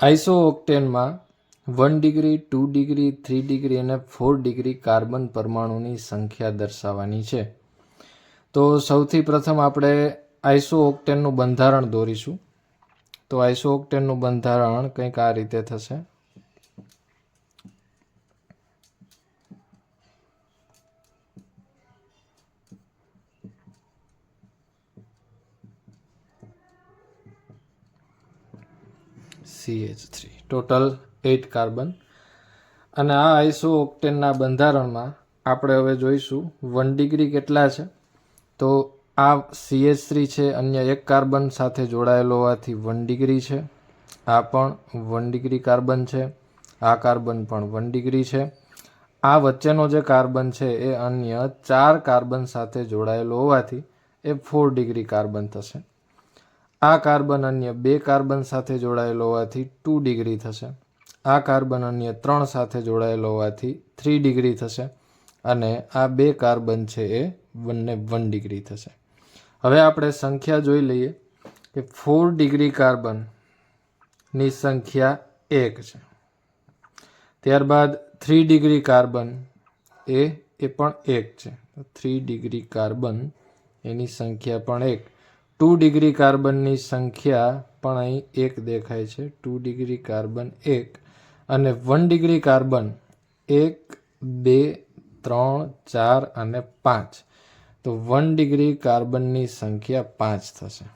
Iso ઓક્ટેનમાં 1 degree 2 degree 3 degree અને 4 degree carbon પરમાણુની સંખ્યા દર્શાવવાની છે. તો સૌથી પ્રથમ આપણે આઈસો ઓક્ટેનનું બંધારણ દોરીશું. તો આઈસો ઓક્ટેનનું બંધારણ કંઈક આ રીતે થશે. CH3 total 8 carbon. અને આ આઈસો ઓક્ટેનના બંધારણમાં આપણે હવે જોઈશું 1 ડિગ્રી કેટલા છે. તો આ CH3 છે, અન્ય એક કાર્બન સાથે જોડાયેલો હોવાથી 1 ડિગ્રી છે. આ પણ 1 ડિગ્રી કાર્બન છે. આ કાર્બન પણ 1 ડિગ્રી છે. આ વચ્ચેનો જે કાર્બન છે એ અન્ય 4 કાર્બન સાથે જોડાયેલો હોવાથી એ 4 ડિગ્રી કાર્બન થશે. આ કાર્બન અન્ય 2 કાર્બન સાથે જોડાયેલો હોવાથી 2 ડિગ્રી થશે. આ કાર્બન અન્ય 3 સાથે જોડાયેલો હોવાથી 3 ડિગ્રી થશે. અને આ 2 કાર્બન છે એ બંને 1 ડિગ્રી થશે. હવે આપણે સંખ્યા જોઈ લઈએ કે 4 ડિગ્રી કાર્બનની સંખ્યા 1 છે. ત્યારબાદ 3 ડિગ્રી કાર્બન એ પણ 1 છે. 3 ડિગ્રી કાર્બન એની સંખ્યા પણ 1. 2 ડિગ્રી કાર્બનની સંખ્યા પણ અહીં 1 દેખાય છે. 2 ડિગ્રી કાર્બન 1 અને 1 ડિગ્રી કાર્બન 1, 2, 3, 4 અને 5. તો 1 ડિગ્રી કાર્બનની સંખ્યા 5 થશે.